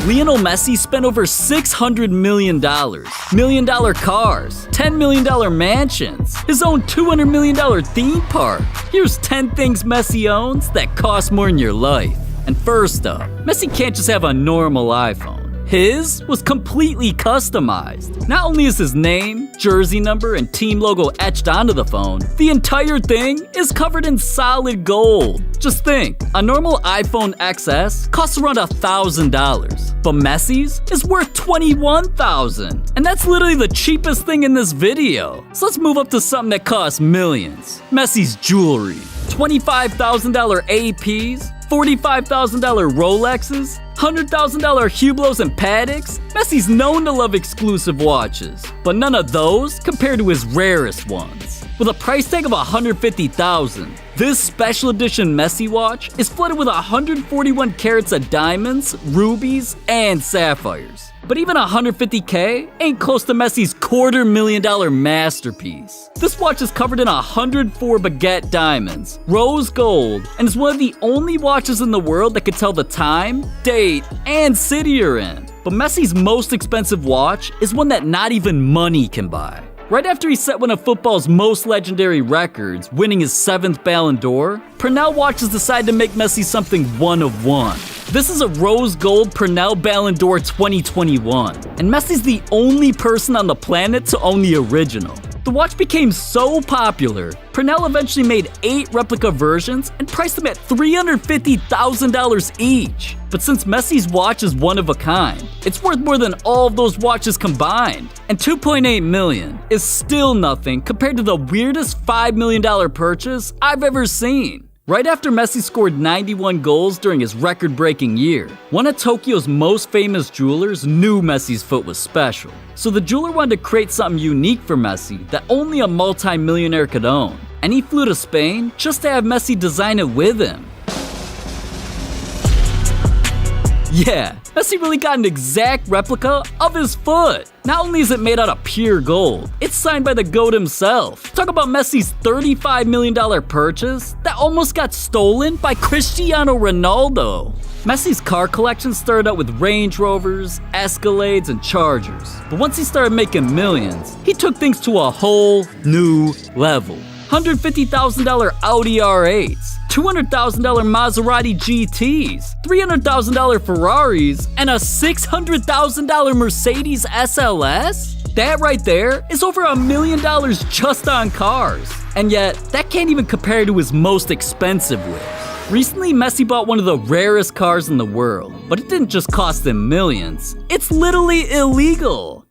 Lionel Messi spent over $600 million. Million-dollar cars, $10 million mansions, his own $200 million theme park. Here's 10 things Messi owns that cost more than your life. And first up, Messi can't just have a normal iPhone. His was completely customized. Not only is his name, jersey number, and team logo etched onto the phone, the entire thing is covered in solid gold. Just think, a normal iPhone XS costs around $1,000, but Messi's is worth $21,000. And that's literally the cheapest thing in this video. So let's move up to something that costs millions. Messi's jewelry. $25,000 APs, $45,000 Rolexes, $100,000 Hublots and Patek's. Messi's known to love exclusive watches, but none of those compare to his rarest ones. With a price tag of $150,000, this special edition Messi watch is flooded with 141 carats of diamonds, rubies, and sapphires. But even $150K ain't close to Messi's $250,000 masterpiece. This watch is covered in 104 baguette diamonds, rose gold, and is one of the only watches in the world that can tell the time, date, and city you're in. But Messi's most expensive watch is one that not even money can buy. Right after he set one of football's most legendary records, winning his 7th Ballon d'Or, Pernell Watches decided to make Messi something one of one. This is a rose gold Pernell Ballon d'Or 2021, and Messi's the only person on the planet to own the original. The watch became so popular, Pernell eventually made 8 replica versions and priced them at $350,000 each. But since Messi's watch is one of a kind, it's worth more than all of those watches combined. And $2.8 million is still nothing compared to the weirdest $5 million purchase I've ever seen. Right after Messi scored 91 goals during his record-breaking year, one of Tokyo's most famous jewelers knew Messi's foot was special. So the jeweler wanted to create something unique for Messi that only a multi-millionaire could own. And he flew to Spain just to have Messi design it with him. Yeah, Messi really got an exact replica of his foot. Not only is it made out of pure gold, it's signed by the GOAT himself. Talk about Messi's $35 million purchase that almost got stolen by Cristiano Ronaldo. Messi's car collection started out with Range Rovers, Escalades, and Chargers. But once he started making millions, he took things to a whole new level. $150,000 Audi R8s, $200,000 Maserati GTs, $300,000 Ferraris, and a $600,000 Mercedes SLS? That right there is over $1 million just on cars. And yet, that can't even compare to his most expensive whips. Recently, Messi bought one of the rarest cars in the world, but it didn't just cost him millions. It's literally illegal.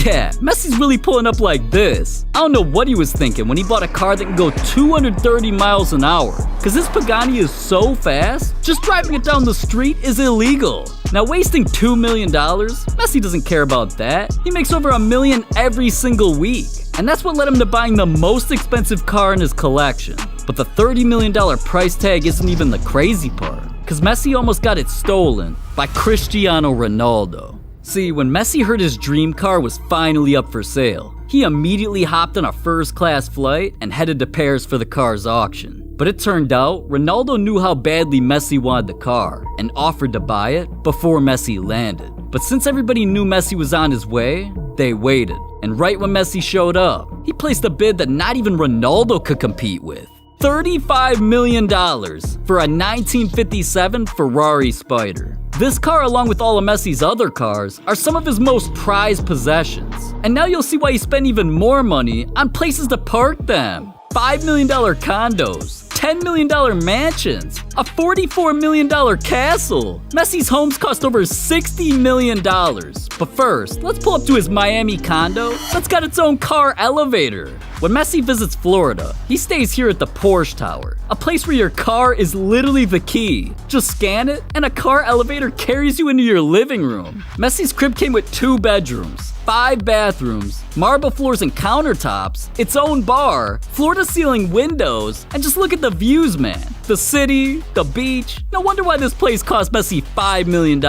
Yeah, Messi's really pulling up like this. I don't know what he was thinking when he bought a car that can go 230 miles an hour. Cause this Pagani is so fast, just driving it down the street is illegal. Now wasting $2 million, Messi doesn't care about that. He makes over $1 million every single week. And that's what led him to buying the most expensive car in his collection. But the $30 million price tag isn't even the crazy part. Cause Messi almost got it stolen by Cristiano Ronaldo. See, when Messi heard his dream car was finally up for sale, he immediately hopped on a first-class flight and headed to Paris for the car's auction. But it turned out, Ronaldo knew how badly Messi wanted the car and offered to buy it before Messi landed. But since everybody knew Messi was on his way, they waited. And right when Messi showed up, he placed a bid that not even Ronaldo could compete with. $35 million for a 1957 Ferrari Spider. This car, along with all of Messi's other cars, are some of his most prized possessions. And now you'll see why he spent even more money on places to park them. $5 million condos, $10 million mansions, a $44 million castle. Messi's homes cost over $60 million. But first, let's pull up to his Miami condo that's got its own car elevator. When Messi visits Florida, he stays here at the Porsche Tower, a place where your car is literally the key. Just scan it, and a car elevator carries you into your living room. Messi's crib came with 2 bedrooms, 5 bathrooms, marble floors and countertops, its own bar, floor-to-ceiling windows, and just look at the views, man. The city, the beach. No wonder why this place cost Messi $5 million.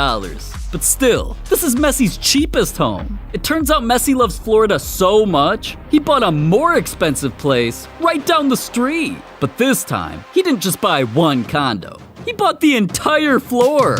But still, this is Messi's cheapest home. It turns out Messi loves Florida so much, he bought a more expensive place right down the street. But this time, he didn't just buy one condo. He He bought the entire floor.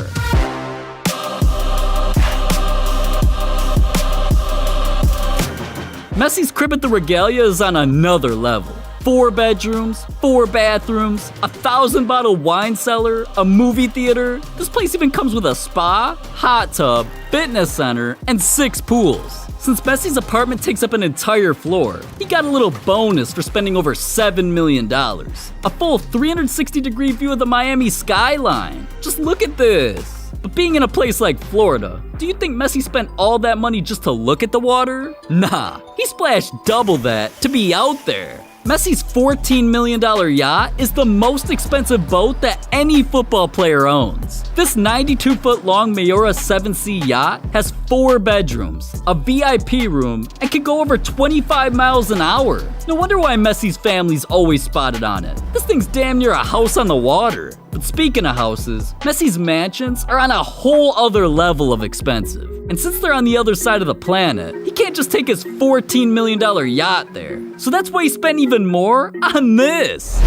Messi's crib at the Regalia is on another level. 4 bedrooms, 4 bathrooms, a 1,000-bottle wine cellar, a movie theater. This place even comes with a spa, hot tub, fitness center, and 6 pools. Since Messi's apartment takes up an entire floor, he got a little bonus for spending over $7 million. A full 360-degree view of the Miami skyline. Just look at this. But being in a place like Florida, do you think Messi spent all that money just to look at the water? Nah, he splashed double that to be out there. Messi's $14 million yacht is the most expensive boat that any football player owns. This 92-foot-long Mayora 7C yacht has 4 bedrooms, a VIP room, and can go over 25 miles an hour. No wonder why Messi's family's always spotted on it. This thing's damn near a house on the water. But speaking of houses, Messi's mansions are on a whole other level of expensive. And since they're on the other side of the planet, he can't just take his $14 million yacht there. So that's why he spent even more on this.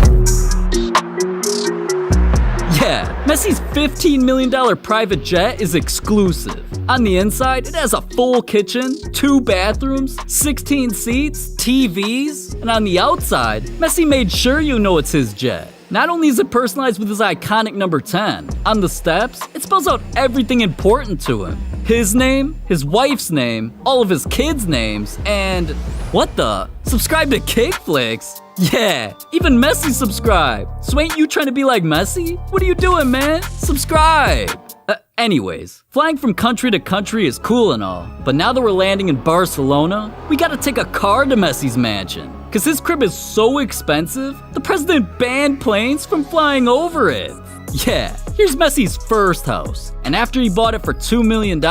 Yeah, Messi's $15 million private jet is exclusive. On the inside, it has a full kitchen, 2 bathrooms, 16 seats, TVs, and on the outside, Messi made sure you know it's his jet. Not only is it personalized with his iconic number 10, on the steps, it spells out everything important to him. His name, his wife's name, all of his kids' names, and what the? Subscribe to Kickflix? Yeah, even Messi subscribed. So ain't you trying to be like Messi? What are you doing, man? Subscribe! Anyways, flying from country to country is cool and all, but now that we're landing in Barcelona, we gotta take a car to Messi's mansion. Cause his crib is so expensive, the president banned planes from flying over it. Yeah, here's Messi's first house, and after he bought it for $2 million,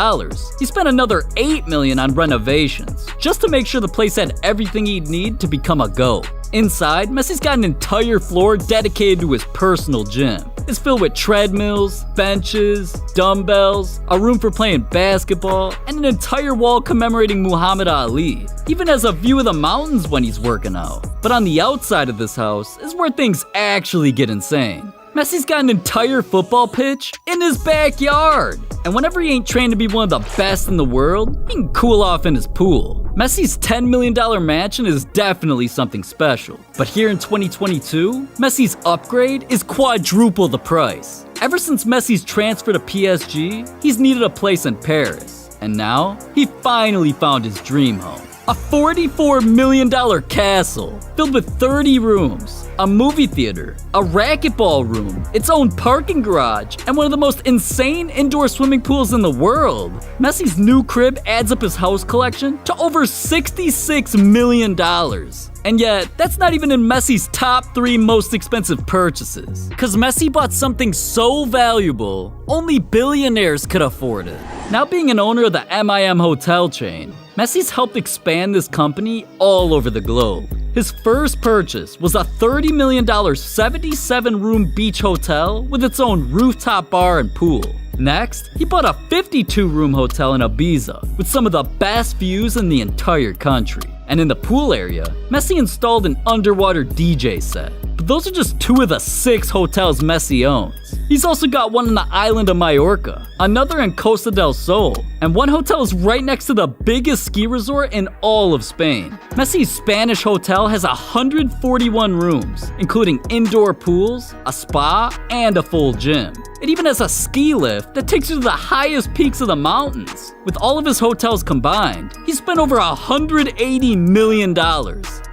he spent another $8 million on renovations, just to make sure the place had everything he'd need to become a GOAT. Inside, Messi's got an entire floor dedicated to his personal gym. It's filled with treadmills, benches, dumbbells, a room for playing basketball, and an entire wall commemorating Muhammad Ali. He even has a view of the mountains when he's working out. But on the outside of this house is where things actually get insane. Messi's got an entire football pitch in his backyard. And whenever he ain't trained to be one of the best in the world, he can cool off in his pool. Messi's $10 million mansion is definitely something special. But here in 2022, Messi's upgrade is quadruple the price. Ever since Messi's transfer to PSG, he's needed a place in Paris. And now, he finally found his dream home. A $44 million castle filled with 30 rooms, a movie theater, a racquetball room, its own parking garage, and one of the most insane indoor swimming pools in the world. Messi's new crib adds up his house collection to over $66 million. And yet, that's not even in Messi's top 3 most expensive purchases. Cause Messi bought something so valuable, only billionaires could afford it. Now being an owner of the MIM hotel chain, Messi's helped expand this company all over the globe. His first purchase was a $30 million 77-room beach hotel with its own rooftop bar and pool. Next, he bought a 52-room hotel in Ibiza with some of the best views in the entire country. And in the pool area, Messi installed an underwater DJ set. But those are just 2 of the 6 hotels Messi owns. He's also got one on the island of Mallorca, another in Costa del Sol, and one hotel is right next to the biggest ski resort in all of Spain. Messi's Spanish hotel has 141 rooms, including indoor pools, a spa, and a full gym. It even has a ski lift that takes you to the highest peaks of the mountains. With all of his hotels combined, he spent over $180 million.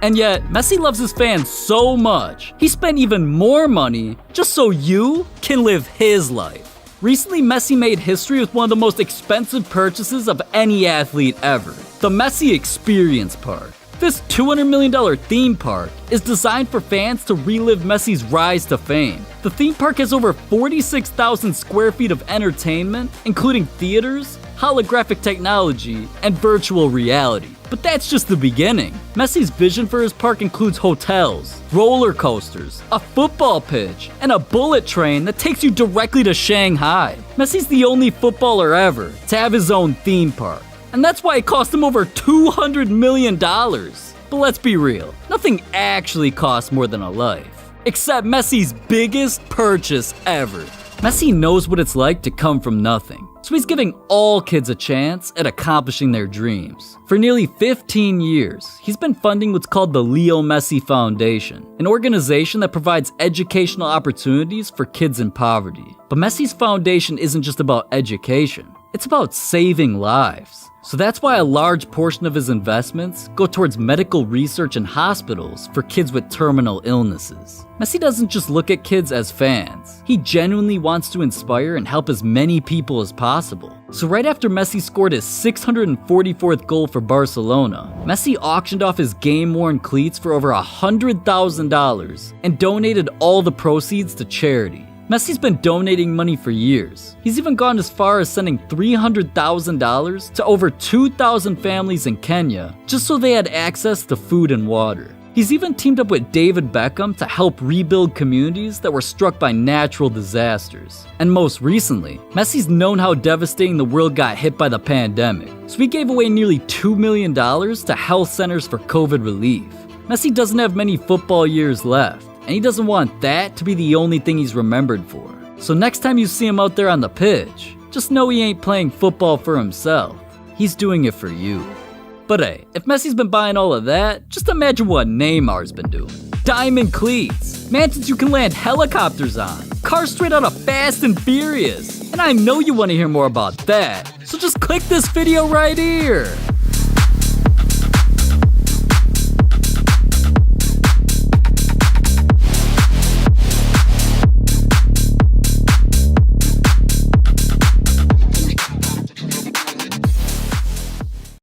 And yet, Messi loves his fans so much, he spent even more money just so you can live his life. Recently, Messi made history with one of the most expensive purchases of any athlete ever, the Messi Experience Park. This $200 million theme park is designed for fans to relive Messi's rise to fame. The theme park has over 46,000 square feet of entertainment, including theaters, holographic technology, and virtual reality. But that's just the beginning. Messi's vision for his park includes hotels, roller coasters, a football pitch, and a bullet train that takes you directly to Shanghai. Messi's the only footballer ever to have his own theme park. And that's why it cost him over $200 million. But let's be real, nothing actually costs more than a life. Except Messi's biggest purchase ever. Messi knows what it's like to come from nothing, so he's giving all kids a chance at accomplishing their dreams. For nearly 15 years, he's been funding what's called the Leo Messi Foundation, an organization that provides educational opportunities for kids in poverty. But Messi's foundation isn't just about education, it's about saving lives. So that's why a large portion of his investments go towards medical research in hospitals for kids with terminal illnesses. Messi doesn't just look at kids as fans. He genuinely wants to inspire and help as many people as possible. So right after Messi scored his 644th goal for Barcelona, Messi auctioned off his game-worn cleats for over $100,000 and donated all the proceeds to charity. Messi's been donating money for years. He's even gone as far as sending $300,000 to over 2,000 families in Kenya just so they had access to food and water. He's even teamed up with David Beckham to help rebuild communities that were struck by natural disasters. And most recently, Messi's known how devastating the world got hit by the pandemic, so he gave away nearly $2 million to health centers for COVID relief. Messi doesn't have many football years left, and he doesn't want that to be the only thing he's remembered for. So next time you see him out there on the pitch, just know he ain't playing football for himself. He's doing it for you. But hey, if Messi's been buying all of that, just imagine what Neymar's been doing. Diamond cleats, mansions you can land helicopters on, cars straight out of Fast and Furious. And I know you want to hear more about that, so just click this video right here.